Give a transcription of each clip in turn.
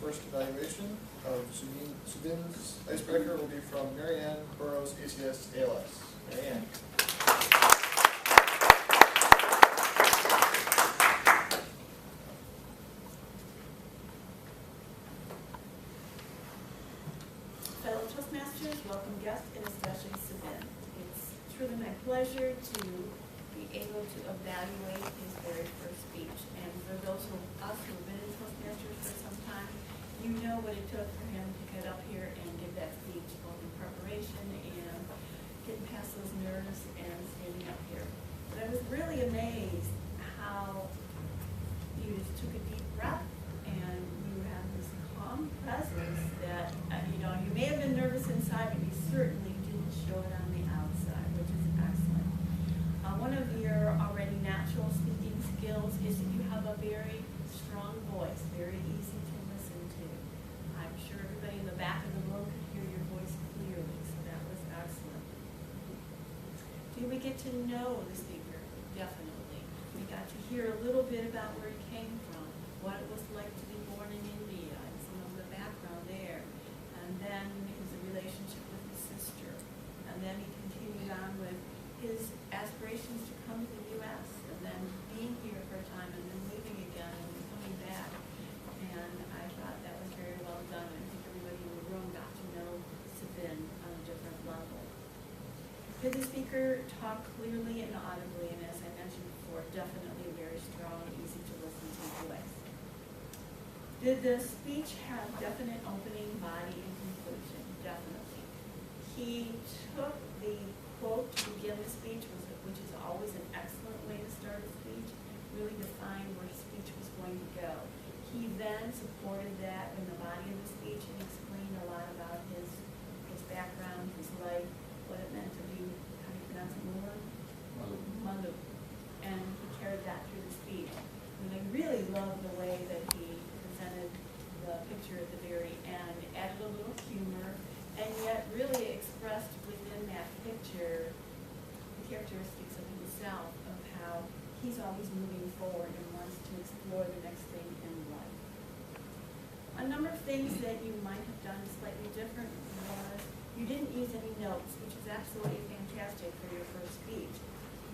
first evaluation of Subin's icebreaker will be from Mary Ann Burrows, ACS ALS. Mary Ann. Fellow Toastmasters, welcome guests, and especially Subin. It's truly my pleasure to be able to evaluate his very first speech. And for those of us who have been in Toastmasters for some time, you know what it took for him to get up here and give that speech, both in preparation and getting past those nerves and standing up here. But I was really amazed how you just took a deep breath and you have this calm presence that, you may have been nervous inside, but you certainly didn't show it on the outside, which is excellent. One of your already natural speaking skills is that you have a very strong voice, very easy to listen to. I'm sure everybody in the back of the room could hear your voice clearly, so that was excellent. Do we get to know the speaker? Definitely. We got to hear a little bit about where he came from, what it was like to be born in India, and some of the background there. And then his relationship with his sister. And then he continued on with his aspirations to come to the U.S. and then being here for a time and then leaving again and then coming back. And I thought that was very well done. I think everybody in the room got to know Subin on a different level. Did the speaker talk clearly and audibly, and as I mentioned before, definitely very strong, easy to listen to voice. Did the speech have definite opening, body, and conclusion? Definitely. He took the quote to begin the speech, which is always an excellent way to start a speech, really defined where his speech was going to go. He then supported that in the body of the speech and explained a lot about his background, his life, what it meant to be, how do you pronounce it, Mannual. And he carried that through the speech. And I really loved the way that he presented the picture at the very end, added a little humor, and yet really expressed within that picture the characteristics of himself, of how he's always moving forward and wants to explore the next thing in life. A number of things that you might have done slightly different was you didn't use any notes, which is absolutely fantastic for your first speech.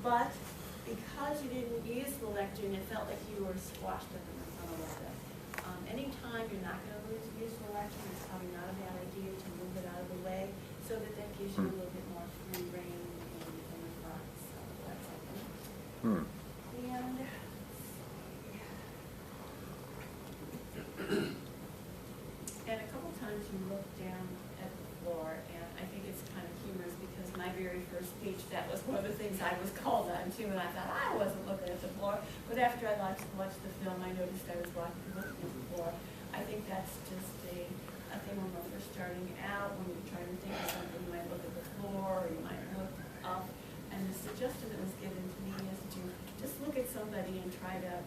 But because you didn't use the lectern, it felt like you were squashed up in the front a little bit. Anytime you're not going to use the lectern, it's probably not a bad idea to move it out of the way so that that gives you a little bit more free reign in the front. So that's something. And a couple times you look down at the floor, and I think it's kind of humorous because my very first speech, that was one of the things I was called on to, and I thought I wasn't looking at the floor. But after I watched the film, I noticed I was looking at the floor. I think that's just a thing when we're first starting out, when you're trying to think of something, you might look at the floor, or you might look up. And the suggestion that was given to me is to just look at somebody and try to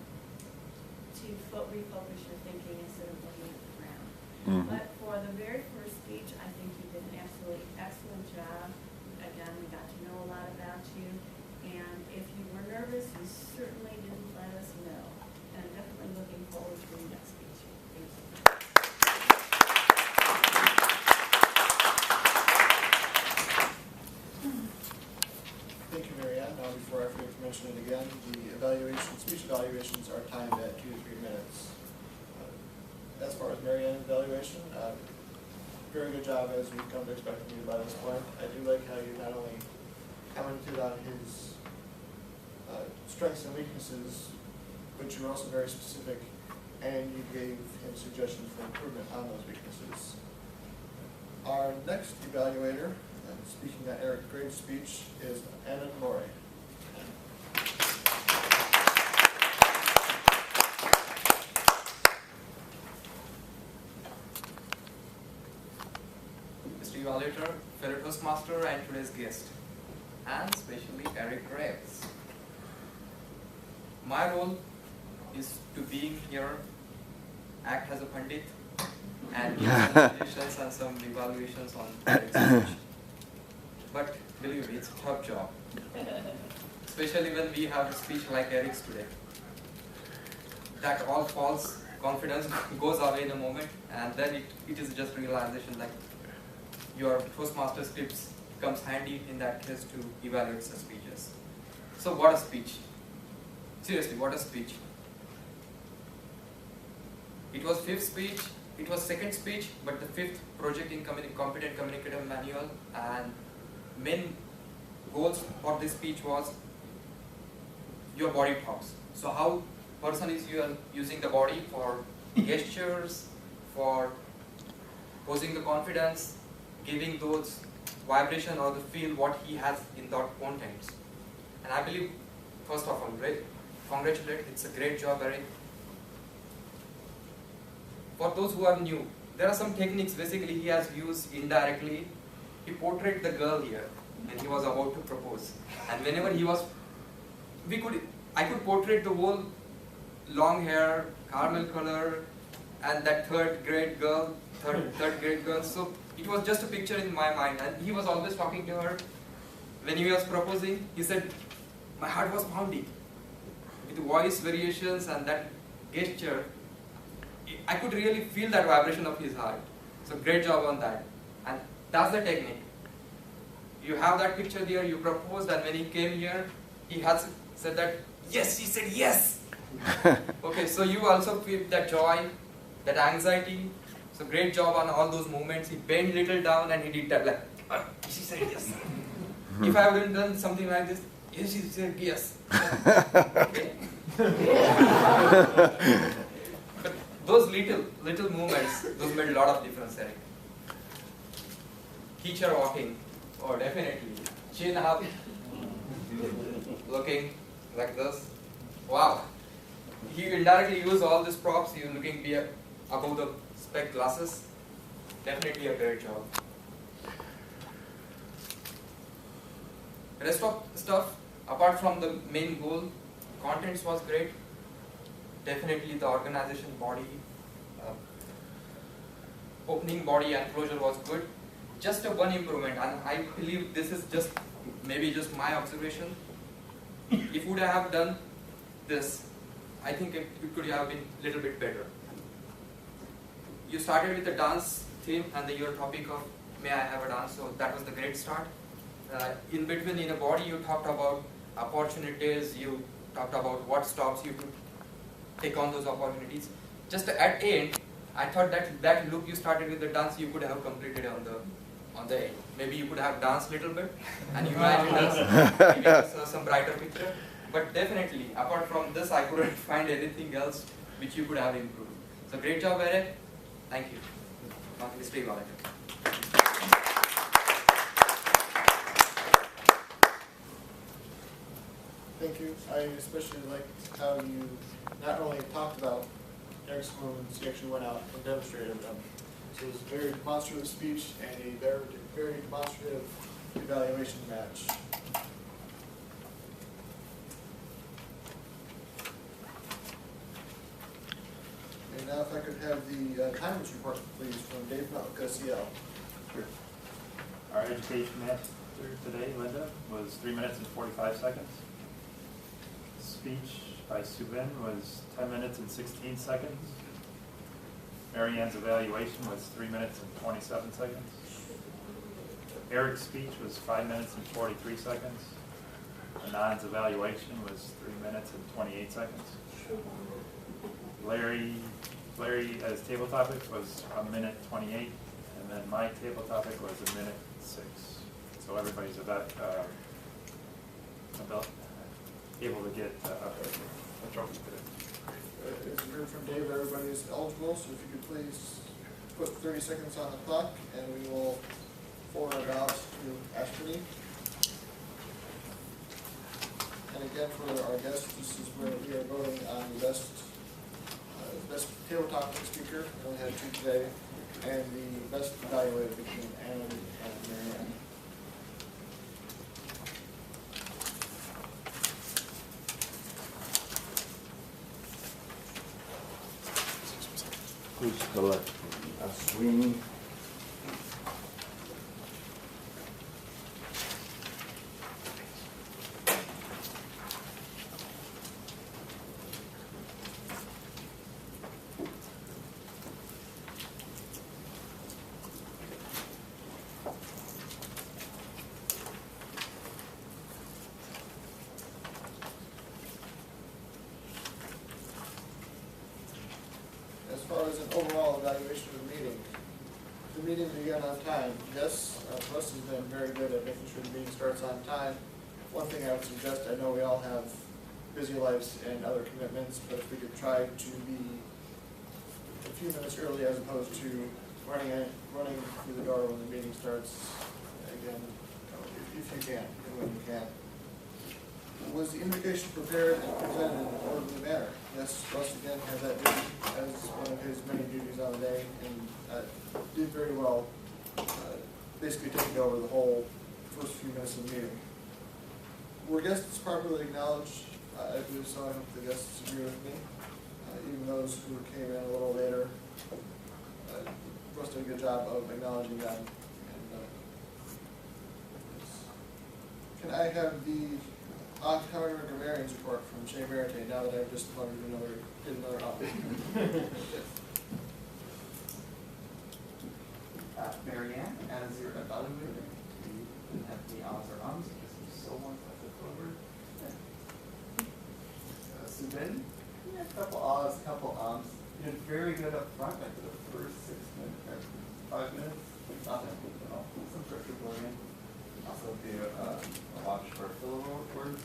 refocus your thinking instead of looking at the ground. But for the very first speech, I think you did an absolutely excellent job. Again, we got to know a lot about you. And if you were nervous, you certainly didn't let us know. And I'm definitely looking forward to your next speech. Thank you. Thank you, Mary Ann. Now, before I forget to mention it again, the speech evaluations are timed at 2 to 3 minutes. As far as Mary Ann's evaluation, very good job as we've come to expect from you by this point. I do like how you not only commented on his strengths and weaknesses, but you were also very specific, and you gave him suggestions for improvement on those weaknesses. Our next evaluator, speaking at Eric Graves' speech, is Anand Lore. Mr. Evaluator, fellow Toastmaster, and today's guest, and especially Eric Graves. My role is to being here, act as a pundit, and give some suggestions and some evaluations on Eric's speech. But believe me, it's a tough job, especially when we have a speech like Eric's today. That all falls confidence goes away in a moment, and then it is just realization like your Toastmaster scripts comes handy in that case to evaluate such speeches. So what a speech. Seriously, what a speech. It was fifth speech, it was second speech, but the fifth project in Competent Communicator Manual, and main goals for this speech was your body talks. So how person is using the body for gestures, for posing the confidence, giving those vibration or the feel what he has in that contents. And I believe, first of all, congratulate, it's a great job, Eric. For those who are new, there are some techniques basically he has used indirectly. He portrayed the girl here when he was about to propose. And whenever he was, I could portray the whole long hair, caramel color, and that third grade girl. So it was just a picture in my mind, and he was always talking to her. When he was proposing, he said, my heart was pounding. With voice variations and that gesture, I could really feel that vibration of his heart. So great job on that. And that's the technique. You have that picture there, you proposed, and when he came here, he has said that, yes, he said yes. Okay, so you also feel that joy, that anxiety. So great job on all those movements. He bent little down and he did that like, she said yes. If I hadn't done something like this, yes, she said yes. Okay. But those little movements, those made a lot of difference, Eric. Teacher walking, oh definitely. Chin up, looking like this. Wow. He indirectly used all these props. He was looking above the spec glasses. Definitely a great job. Rest of stuff, apart from the main goal, contents was great. Definitely the organization body, opening body and closure was good. Just a one improvement, and I believe this is just maybe just my observation. If would I have done this, I think it could have been a little bit better. You started with the dance theme and your topic of may I have a dance, so that was the great start. In between, in a body, you talked about opportunities, you talked about what stops you to take on those opportunities. Just at end, I thought that look you started with the dance, you could have completed on the end. Maybe you could have danced a little bit and imagined us, maybe some brighter picture. But definitely, apart from this, I couldn't find anything else which you could have improved. So great job, Eric. Thank you. Now, Mr. Ivalek. Thank you. I especially liked how you not only talked about Eric's moves, you actually went out and demonstrated them. So it was a very demonstrative speech and a very demonstrative evaluation match. And now if I could have the timers report, please, from Dave Melka, CL. Sure. Our education master today, Linda, was 3 minutes and 45 seconds. Speech by Subin was 10 minutes and 16 seconds. Marianne's evaluation was 3 minutes and 27 seconds. Eric's speech was 5 minutes and 43 seconds. Anand's evaluation was 3 minutes and 28 seconds. Larry as table topic was 1 minute 28, and then my table topic was 1 minute 6. So everybody's about able to get a trophy today. As you heard from Dave, everybody is eligible, so if you could please put 30 seconds on the clock, and we will forward it out to Ashwini. And again, for our guests, this is where we are voting on the best table topic speaker. We only had 2 today, and the best evaluated between Anand and Marianne. Please collect Ashwini. an overall evaluation of the meeting. The meeting began on time. Yes, Russ has been very good at making sure the meeting starts on time. One thing I would suggest, I know we all have busy lives and other commitments, but if we could try to be a few minutes early as opposed to running through the door when the meeting starts, again, if you can, and when you can. Was the invocation prepared and presented in an orderly manner? Yes, Russ again has that duty as one of his many duties on the day, and did very well, basically taking over the whole first few minutes of the meeting. Were guests properly acknowledged? I believe so. I hope the guests agree with me. Even those who came in a little later, Russ did a good job of acknowledging them. And, can I have the County Grammarians report from Shea Verite now that I've just plugged did another hobby? Marianne, as your evaluator, you have the ahs or ums because you so want to flip over. Subin, a couple ahs, couple ums. You did very good up front, like the first 6 minutes, or 5 minutes. Nothing, you know, some pressure going in. Also do a watch for filler words.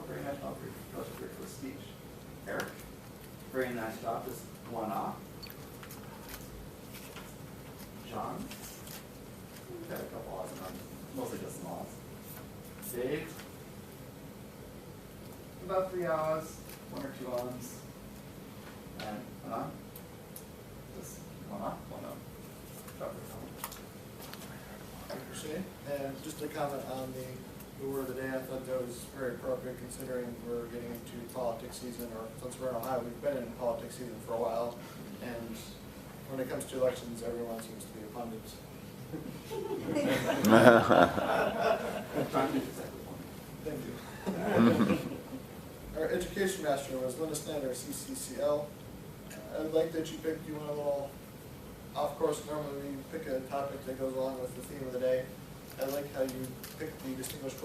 Very nice job for your first speech. Eric, very nice job, just one off. John, got a couple odds and ends, mostly just some odds. Dave, about 3 hours, 1 or 2 odds. And Anand, just 1 off, 1 on. Drop it down. Thank you, Shea. And just a comment on the word of the day, I thought that was very appropriate considering we're getting into politics season, or since we're in Ohio, we've been in politics season for a while. And when it comes to elections, everyone seems to be a pundit. Thank you. Our education master was Linda Snyder, CCCL. I like that you went a little off course. Normally we pick a topic that goes along with the theme of the day. I like how you picked the Distinguished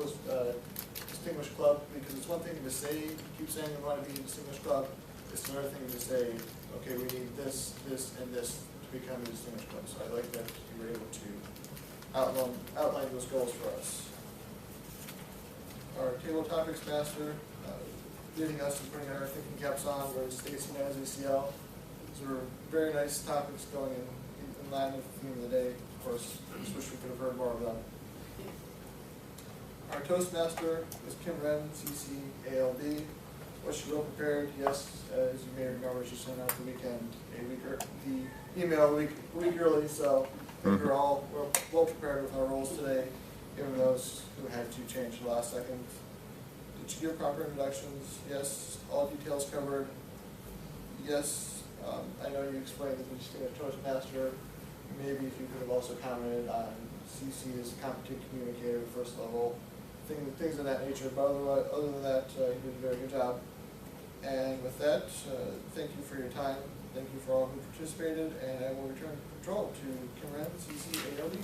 Club, because it's one thing to say, keep saying we want to be a Distinguished Club. It's another thing to say, okay, we need this, this, and this to become a Distinguished Club. So I like that you were able to outline those goals for us. Our table topics master, leading us and putting our thinking caps on, was Stacy and ACL. These were very nice topics going in line with the theme of the day. Of course, I just wish we could have heard more of them. Our Toastmaster was Kim Wren, CC, ALB. Was she well prepared? Yes, as you may remember, she sent out the email a week early, so I think we're all well prepared with our roles today, even those who had to change the last second. Did she give proper introductions? Yes. All details covered? Yes. I know you explained that she's a Toastmaster. Maybe if you could have also commented on CC as a competent communicator, first level, things of that nature. But other than that, you did a very good job. And with that, thank you for your time. Thank you for all who participated, and I will return control to Kim Wren, CC, ALD.